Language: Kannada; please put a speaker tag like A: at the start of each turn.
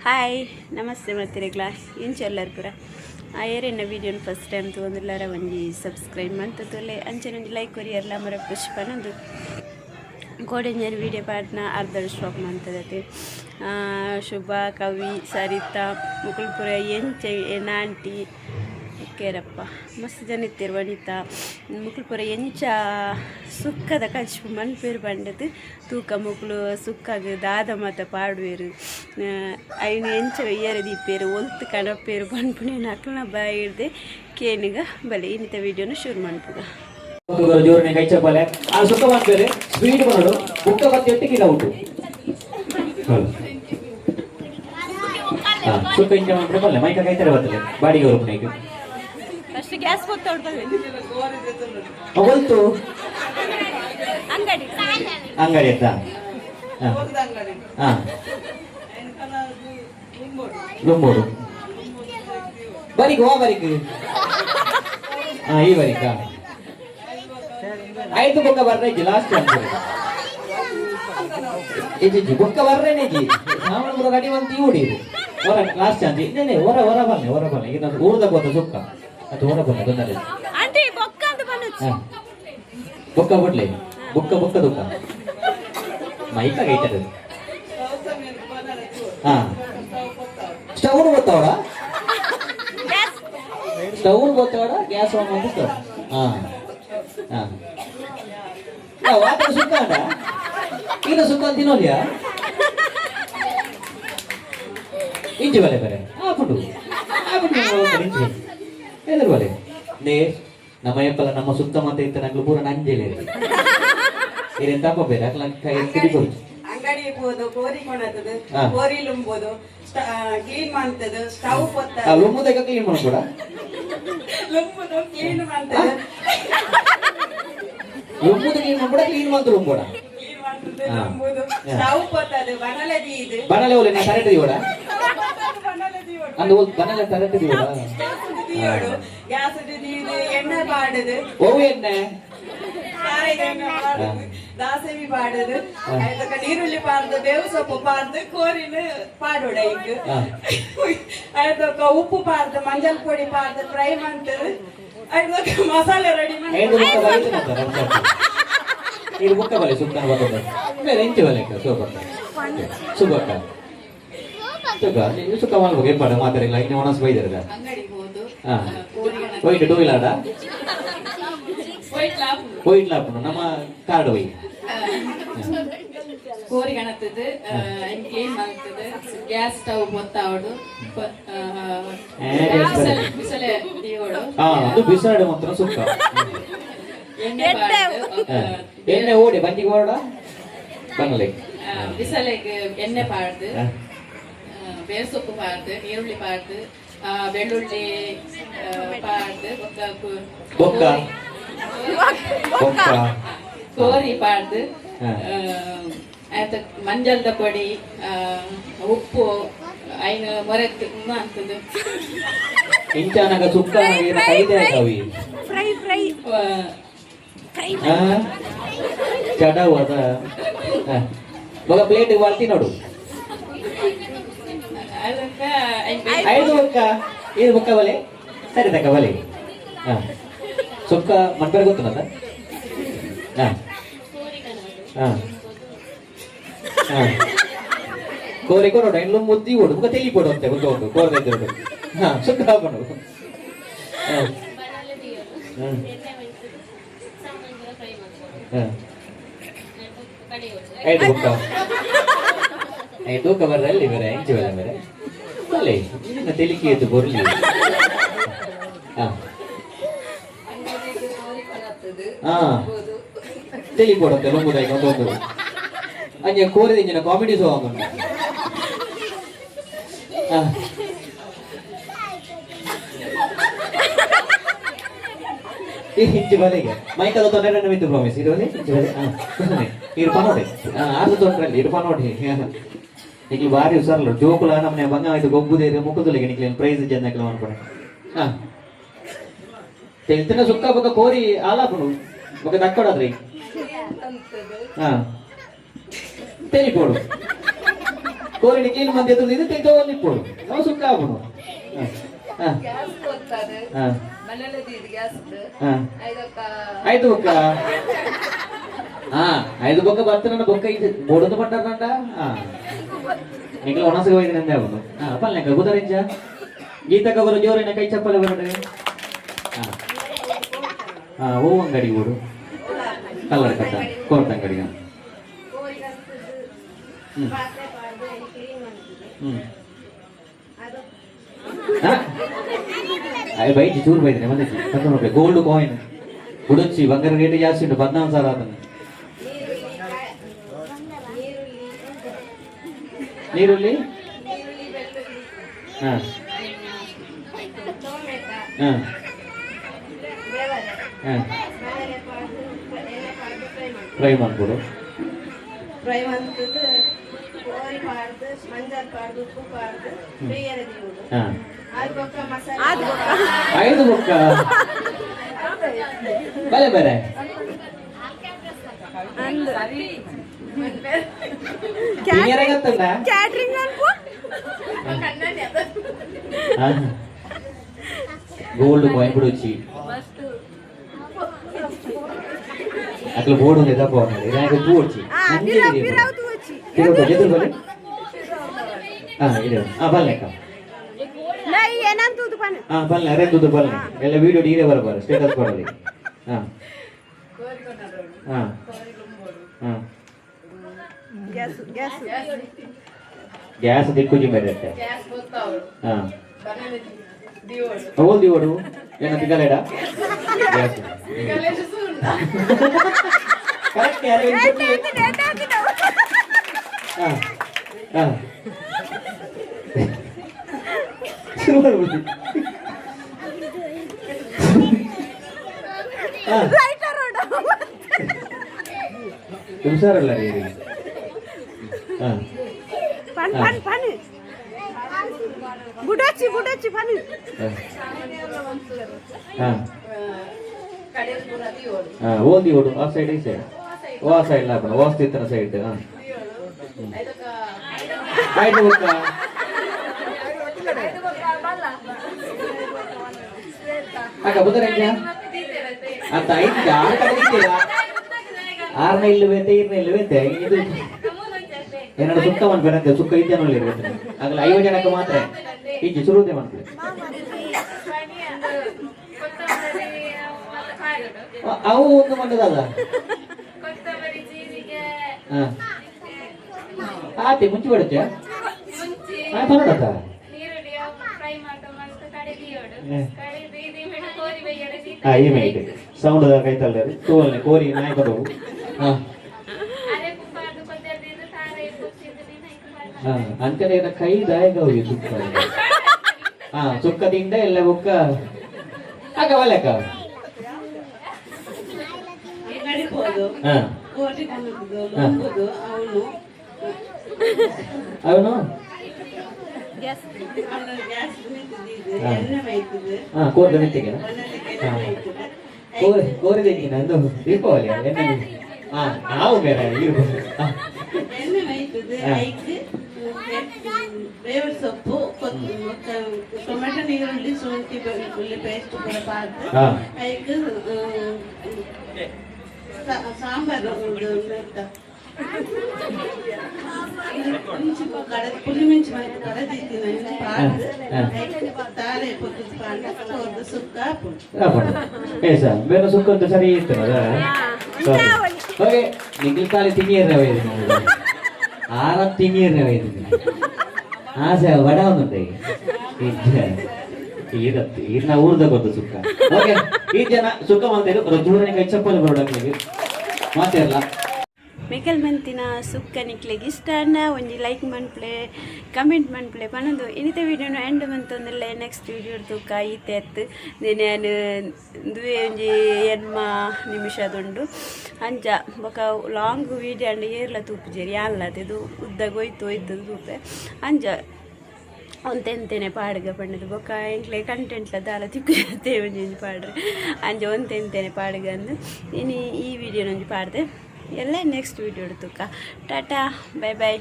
A: ಹಾಯ್ ನಮಸ್ತೆ ಮಾಡ್ತೀರಿಗ್ಲಾ ಇಂಚೆಲ್ಲರು ಪೂರ ಏರೇನ ವೀಡಿಯೋನ ಫಸ್ಟ್ ಟೈಮ್ ತೊಗೊಂಡಿಲ್ಲಾರ ಒಂಜಿ ಸಬ್ಸ್ಕ್ರೈಬ್ ಮಾಡ್ತದಲ್ಲೇ ಅಂಚೆ ಒಂದು ಲೈಕ್ ಕೊರಿಯರ್ಲ ಮರ ಪುಷ್ಪನೊಂದು ಕೋಡೆಂಜರ್ ವೀಡಿಯೋ ಪಾಟ್ನ ಅರ್ಧ ಸ್ಟಾಪ್ ಮಾಡ್ತದತೆ ಶುಭ ಕವಿ ಸರಿತಾ ಮುಕುಲ್ಪುರ ಎಂಚೆ ನಾಂಟಿ ಕೇರಪ್ಪ ಮಸ್ತ್ ಜನ ಇತ್ತೀರು ವನಿತಾ ಮುಕುಲ್ಪುರ ಎಂಚ ಸುಕ್ಕದ ಕಚ್ಪು ಮನ್ಪೇರು ಬಂಡದು ತೂಕ ಮುಕ್ಳು ಸುಕ್ಕಾಗ ದಾದ ಮಾತ ಪಾಡುವೇರು ಐನು ಎಂಚ ಎಯ್ಯರ ದೀಪೇರು ಒಲ್ತು ಕಣಪೇರು ಪನ್ಪುಣಿ ನಕ್ಲನ ಬಾಯಿ ಹಿಡ್ದೆ ಕೇನಿಗ ಬಲೆ ಇನ್ನಿತ ವಿಡಿಯೋನ ಶುರು ಮಾಡ್ತದ
B: ಜೋರನೆ ಕೈ ಚಪ್ಪಲೆ ಆ ಸುಕ್ಕ ಮಾಡ್ತಾರೆ ಸ್ಪೀಡ್ ಮಾಡೋದು ಬುಕ್ಕ ಬತ್ತಿ ಒಟ್ಟಿಗೆ ಇಲ್ಲ ಉಂಟು ಸುಕ್ಕ ಇಂಚ ಮಾಡ್ರೆ ಬಲ್ಲೆ ಮೈಕ ಕೈತಾರೆ ಬರ್ತದೆ ಬಾಡಿಗೆ ಅವರು ಮನೆಗೆ
A: ಫಸ್ಟ್ ಗ್ಯಾಸ್ ಹೋಗ್ತಾ ಹೊಡ್ತದೆ
B: ಅವತ್ತು
A: ಅಂಗಡಿ
B: ಅಂಗಡಿ ಅಂತ ಲುಂಬೋಡು ಬರಿಕ್ ಹೋ ಬರಿಕ್ ಈ ಬರಿಕ ಐದು ಬುಕ್ಕ ಬರ್ರೈತಿ ಲಾಸ್ಟ್ ಇದು ಬುಕ್ಕ ಬರ್ರೇನೇಜಿ ನಾವು ಕೂಡ ಗಾಡಿ ಒಂದು ಊಡಿ ಹೊರ ಲಾಸ್ಟ್ ಚಾನ್ಸ್ ಇನ್ನೇನೆ ಹೊರ ಬನ್ನೆ ಇದೊಂದು ಊರ್ದ ಗೊತ್ತ ಸುಕ್ಕ ಅದು ಹೊರ ಬನ್ನೆ ಗೊತ್ತಲ್ಲ
A: ಆಂಟಿ ಬೊಕ್ಕ ಅಂತ ಬಂದச்சு
B: ಬುಕ್ಕ ಬಿಡ್ಲಿ ಬುಕ್ಕ ದುಕ್ಕ ಮೈಕ ಕೈತದ ಸ್ಟವ್ ಗೊತ್ತವಳ ಸ್ಟವ್ ಗೊತ್ತವಳ ಗ್ಯಾಸ್ ಆನ್ ಮಾಡ್ಬಿಟ್ಟು ವಾಟರ್ ಸುಕ್ಕ ಅಂಡ ಇದು ಸುಕ್ಕ ಅಂತ ತಿನ್ನೋಲ್ಯಾ ಇಂಚು ಬಲೆ ಬರೆ ಹಾಕೊಂಡು ಎದುರು ಬಲೆ ನೇ ನಮ್ಮ ಎಪ್ಪಲ ನಮ್ಮ ಸುತ್ತಮುತ್ತ ಇತ್ತ ನಂಗೆ ಪೂರ ನಂಜೇಲಿ ಇರೇನ್ ತಪ್ಪ ಬೇರೆ ಅಕ್ಲ ಕೈ ಕಿಡಿಬೋದು
C: ಅಂಗಡಿ ಇರ್ಬೋದು ಕೋರಿ ಕೊಡತದು ಕೋರಿ ಲುಂಬೋದು ಕ್ಲೀನ್ ಮಾಡ್ತದು ಸ್ಟವ್ ಪೊತ್ತ
B: ಲುಂಬುದಾಗ ಕ್ಲೀನ್ ಮಾಡ್ಕೊಡ
C: ಲುಂಬುದು ಕ್ಲೀನ್ ಮಾಡ್ತದು
B: ಲುಂಬುದು ಕ್ಲೀನ್ ಮಾಡ್ಕೊಡ ಕ್ಲೀನ್ ಮಾಡ್ತು ಲುಂಬೋಡ
C: ಕ್ಲೀನ್ ಮಾಡ್ತದು ಲುಂಬುದು ಸ್ಟವ್ ಪೊತ್ತದು ಬನಲದಿ ಇದು
B: ಬನಲೆ ಒಲೆ ನಾ ಕರೆಕ್ಟ್ ದಿವಡ
C: ಬನಲದಿ
B: ಅಂದು ಬನಲೆ ಕರೆಕ್ಟ್ ದಿವಡ
C: ದಿಯೋಡು ಗ್ಯಾಸ್ ಇದು ಎಣ್ಣೆ ಪಾಡದು
B: ಓ ಎಣ್ಣೆ
C: ಕಾರೆಗಣ್ಣೆ ಪಾಡದು ದಾಸವಿ ಪಾಡದು ಅದಕ್ಕೆ ನೀರುಳ್ಳಿ ಪಾಡ್ದು ಬೇವು ಸೊಪ್ಪು ಪಾಡ್ದು ಕೋರಿನ ಪಾಡೋಡ ಈಗ ಅದಕ್ಕೆ ಉಪ್ಪು ಪಾಡ್ದು ಮಂಜಲ್ ಪೊಡಿ ಪಾಡ್ದು ಫ್ರೈ ಮಾಡ್ತದೆ ಅದಕ್ಕೆ ಮಸಾಲೆ ರೆಡಿ ಮಾಡಿ
B: ಐದು ಬುಕ್ಕ ಬಲಿತ ಇದು ಬುಕ್ಕ ಬಲೆ ಸುಕ್ಕನ ಬರ್ತದೆ ಬೇರೆ ಇಂಚು ಬಲೆ ಸೋಬಕ್ಕ ಸುಬಕ್ಕ ಸುಕ್ಕ ನೀವು ಸುಕ್ಕ ಮಾಡ್ಬೇಕು ಏನ್ ಮಾಡ ಮಾತಾಡಿಲ್ಲ ಇನ್ನು ಒಣಸ್ ಬೈದಿರದ
C: ಅಂಗಡಿ ಹೋದು
B: ಹೋಯ್ತು ಟೂ ವೀಲರ್ ಹೋಯ್ಟ್ ಲಾಪು ನಮ್ಮ ಕಾರ್ಡ್ ಹೋಯ್
C: ಕೋರಿ ಗಣತದು ಕ್ಲೀನ್ ಮಾಡ್ತದೆ ಗ್ಯಾಸ್ ಸ್ಟವ್ ಮೊತ್ತಾವಡು ಬಿಸಲೆ ದಿಯೋಡು
B: ಅದು ಬಿಸಾಡು ಮಾತ್ರ ಸುಕ್ಕ ಎಣ್ಣೆ ಓಡಿ ಬಂದಿಗೆ ಓಡ ಬನ್ನಲೆ
C: ಬಿಸಲೆಗೆ ಎಣ್ಣೆ ಪಾಡ್ದು ಬೇವು ಸೊಪ್ಪು ಪಾಡ್ದು ಈರುಳ್ಳಿ ಪಾಡ್ದು ಬೆಳ್ಳುಳ್ಳಿ ಪಾಡ್ದು
B: ಬೊಕ್ಕ ಬೊಕ್ಕ
C: ಕೋರಿ ಪಾಡ್ದು ಮಂಜಲ್ದ ಪೊಡಿ ಉಪ್ಪು ಐನು ಮೊರೆತ್ತು ಅಂತದ್ದು
B: ಇಂಚಾನಾಗ ಸುಕ್ಕ ಕೈದೆ ಕವಿ
A: ಫ್ರೈ
B: ಚಡವು ಅದ ಮಗ ಪ್ಲೇಟ್ ಬರ್ತಿ ನೋಡು ಐದು ಬುಕ್ಕ ಇದು ಬುಕ್ಕ ಬಲೆ ಸರಿ ತಕ್ಕ ಬಲೆ ಸುಕ್ಕ ಮನ್ಪೇರ್ ಗೊತ್ತುನದ ಕೋರಿ ಕೊಡೋಣ ಇನ್ನು ಮುದ್ದಿ ಓಡು ಬುಕ್ಕ ತೆಗಿ ಕೊಡು ಅಂತೆ ಬುಕ್ಕ ಉಂಟು ಕೋರ್ದೈತೆ ಸುಕ್ಕ ಹಾಕೊಂಡು ಐದು ಬುಕ್ಕ ಐದು ಬುಕ್ಕ ಬರ್ರಲ್ಲಿ ಬೇರೆ ಇಂಚು ಬೇರೆ ಬೇರೆ ಅಲ್ಲೇ ಇನ್ನು ತೆಲಿಕೆ ಎದ್ದು ಬರ್ಲಿ ತೆಲಿ ಕೊಡುತ್ತೆ ಲೊಂಬುದಾಯಿ ಒಂದೊಂದು ಅಂಜೆ ಕೋರಿದ ಇಂಜಿನ ಕಾಮಿಡಿ ಶೋ ಆಗ ಇಂಚು ಬಲೆಗೆ ಮೈಕದ ತೊಂದರೆ ಬಿದ್ದು ಪ್ರಾಮಿಸ್ ಇರೋದೇ ಇಂಚು ಬಲೆ ಇರ್ಪ ನೋಡಿ ಆರು ತೊಂದ್ರಲ್ಲಿ ಇರ್ಪ ನೋಡಿ ಈಗ ಭಾರಿ ಹುಷಾರಲ್ಲ ಜೋಕುಲ ನಮ್ಮನೆ ಬಂಗ ಇದು ಗೊಬ್ಬುದೇ ಮುಖದೊಳಗೆ ನಿಕ್ಲೇನು ಪ್ರೈಸ್ ಜನ್ನಕ್ಲ ಅನ್ಕೊಂಡೆ ತೆಲ್ತಿನ ಸುಕ್ಕ ಬೊಕ್ಕ ಕೋರಿ ಆಲಾಪನು ಬೊಕ್ಕ ದಕ್ಕಡದ್ರಿ ತೆಲಿ ಕೊಡು ಕೋರಿನ ಕ್ಲೀನ್ ಮಂದಿ ಎದ್ದು ಇದು ತೆಗೆದು ಇಪ್ಪೋಡು ನಾವು ಸುಕ್ಕ ಆಗ್ಬಿಡು ಐದು ಬೊಕ್ಕ ಐದು ಬೊಕ್ಕ ಬರ್ತಾನ ಬೊಕ್ಕ ಇದು ಬೋಡದು ಪಟ್ಟಾರಂಡ ನಿಂಗೆ ಒಣಸಿಗೆ ಹೋಯ್ತು ನಂದೆ ಅವನು ಪಲ್ಲೆಕ್ಕ ಕುದರಿಂಚ ಗೀತಕ್ಕ ಬರೋ ಜೋರಿನ ಕೈ ಚಪ್ಪಲಿ ಬರೋಣ ಹೂ ಅಂಗಡಿ ಊರು ಕಲ್ಲರ್ ಕಟ್ಟ ಕೋರ್ಟ್ ಅಂಗಡಿಗ ಬೈಜಿ ಚೂರು ಬೈದ್ರೆ ಮತ್ತೆ ಗೋಲ್ಡ್ ಕಾಯಿನ್ ಹುಡುಚಿ ಬಂಗಾರ ರೇಟ್ ಜಾಸ್ತಿ ಉಂಟು 14,000 ಅದನ್ನು ನೀರುಳ್ಳಿ ಫ್ರೈ ಮಾಡ್ಕೊಡು
A: ಫ್ರೈ ಮಾಡ್ಬಿಟ್ಟು ಕೋರಿ ಪಾಡ್ದು ಮಂಜಾಲ್ ಪಾಡ್ದು ಉಪ್ಪು ಪಾಡ್ದು ಬೇರೆ ದೀವುದು ಅದು ಬೊಕ್ಕ ಮಸಾಲೆ
B: ಐದು ಬೊಕ್ಕ ಬೇರೆ ಬೇರೆ
A: ಕ್ಯಾಟ್ರಿಂಗ್
B: గోల్డ్ కాయిన్ కూడా వచ్చి అట్లా బోర్డు ఉంది తప్ప ఉన్నది నాకు తూ వచ్చి చేతులు బలి ಇದೆ ಬಲ್ಲೆಕ್ಕ ಬಲ್ಲೆ ಅರೆ ತೂದು ಬಲ್ಲೆ ಎಲ್ಲ ವಿಡಿಯೋ ಡೀರೆ ಬರಬಾರ ಸ್ಟೇಟಸ್ ಕೊಡಲಿ ಗ್ಯಾಸ್ ದಿಕ್ಕುಜಿ ಮೇಲೆ ಅವಲ್ ದಿವಡು ಏನ ತಿಗಲೇಡ ಗ್ಯಾಸ್ ಕರೆಕ್ಟ್ ಯಾರು ಶುರು ಮಾಡ್ಬಿಡಿ ಹುಷಾರಲ್ಲ ರೀ
A: ಬುಡಚ್ಚಿ ಬುಡಚ್ಚಿ ಬನ್ನಿ
B: ಓದಿ ಓಡು ಆ ಸೈಡ್ ಈ ಸೈಡ್ ಓ ಆ ಸೈಡ್ ಲಾಭ ವಾಸ್ತಿತ್ತನ ಸೈಡ್ ಆಯ್ತು ಬುಕ್ಕ ಅಕ್ಕ ಬುದರಂಜ ಅಂತ ಐದು ಆರು ಕಡೆ ಇದ್ದೀರಾ 6ನೇ ಇಲ್ಲುವೆಂತೆ 7ನೇ ಇಲ್ಲುವೆಂತೆ ಇದು ಏನಾದ್ರು ಸುಕ್ಕ ಮಾಡ್ಬೇಕಂತೆ ಸುಕ್ಕ ಇದ್ದೇನಲ್ಲ ಇರ್ಬೇಕು ಆಗಲ್ಲ 5 ಜನಕ್ಕೆ ಮಾತ್ರ ಈಚೆ ಶುರುದೇ ಮಾಡ್ತೀವಿ ಅವು ಒಂದು ಮಂಡದಲ್ಲ ಆತಿ ಮುಂಚೆ ಬಿಡುತ್ತೆ ಪನ್ನಡತ್ತ ಈ ಮೈಟ್ ಸೌಂಡ್ ಕೈತಲ್ಲ ತೋಲ್ನೆ ಕೋರಿ ನಾಯಿ ಬರೋವು ಅಂಕನೇ ಕೈ ದಾಯಗ ಹೋಗಿ ಸುಕ್ಕ ಸುಕ್ಕದಿಂದ ಎಲ್ಲ ಬುಕ್ಕ ಆಗ ಒಲೆಕ್ಕ ಅವನು ಕೋರಿ ಮೆತ್ತಿಗೆ ಕೋರಿ ತೆಗಿನ ಅಂದು ದೀಪಾವಳಿ ಎಣ್ಣೆ ನಾವು ಬೇರೆ ಇರ್ಬೋದು
C: ಬೇವಿನ ಸೊಪ್ಪು ಟೊಮೆಟೊ ನೀರುಳ್ಳಿ ಶುಂಠಿ ಬೆಳ್ಳುಳ್ಳಿ ಪೇಸ್ಟ್ ಕೂಡ ಪಾರ್ದು ಅದಕ್ಕೆ ಸಾಂಬಾರು ಪುಳಿ ಮಿಂಚು ಮಾಡಿ ಕಡದಿದ್ದೀನಿ ಪಾರ್ದು ತಾರೆ ಪೊತ್ತು ಪಾರ್ದು ಸುಕ್ಕ
B: ಬೇರೆ ಸುಕ್ಕ ಅಂತ ಸರಿ ಇರ್ತದೆ ಓಕೆ ನಿಂಗೆ ಕಾಲಿ ತಿನ್ನಿಯರ್ರೆ ವೈದ್ಯ ಆರಾಮ ತಿನ್ನಿಯರ್ರೆ ವೈದ್ಯ ಆಸೆ ವಡ ಒಂದುಂಟೆ ಈರತ್ತಿ ಈಗ ಊರ್ದ ಗೊತ್ತು ಸುಕ್ಕ ಓಕೆ ಈ ಜನ ಸುಕ್ಕ ಮಾಡ್ತಾರೆ ರಜೂರನೆ ಕೈ ಚಪ್ಪಲಿ ಬರೋಡಕ್ಕೆ ಮಾತಾಡಲ್ಲ
A: ಮೇಕಲ್ ಮಂತಿನ ಸುಕ್ಕ ನಿಕ್ಲಿಗೆ ಇಷ್ಟ ಅನ್ನ ಒಂಜಿ ಲೈಕ್ ಮನ್ಪ್ಲೆ ಕಮೆಂಟ್ ಮನ್ಪ್ಲೆ ಪನ್ನೊಂದು ಇನ್ನಿತ ವೀಡಿಯೋನ ಎಂಡ್ ಮಂತೊಂದಿಲ್ಲ ನೆಕ್ಸ್ಟ್ ವೀಡಿಯೋ ತೂಕ ಈತೆ ಎತ್ತು ನಾನು ದುವೆ ಒಂಜಿ ಎನ್ಮ ನಿಮಿಷದುಂಡು ಅಂಚ ಬೊಕ ಲಾಂಗ್ ವೀಡಿಯೋ ಅಂಡ್ ಏರ್ಲ ತೂಪುಜೇರಿ ಅಲ್ಲದು ಇದು ಉದ್ದಗೆ ಹೋಯ್ತು ತೂಪೆ ಅಂಚ ಒಂತೆಂತೇನೆ ಪಾಡ್ಗ ಪಣ್ಣದು ಬೊಕ್ಕ ಎಂಕ್ಲೆ ಕಂಟೆಂಟ್ಲ ದಾಲ ತಿಕ್ಕುತ್ತೆ ಒಂಜಿ ಪಾಡ್ರೆ ಅಂಚ ಒಂತೆಂತೇನೆ ಪಾಡ್ಗ ಅಂದು ಇನ್ನು ಈ ವಿಡಿಯೋನೊಂಜಿ ಪಾಡ್ದೆ ಎಲ್ಲ ನೆಕ್ಸ್ಟ್ ವೀಡಿಯೋ ತುಕ್ಕ ಟಾಟಾ ಬೈ ಬೈ.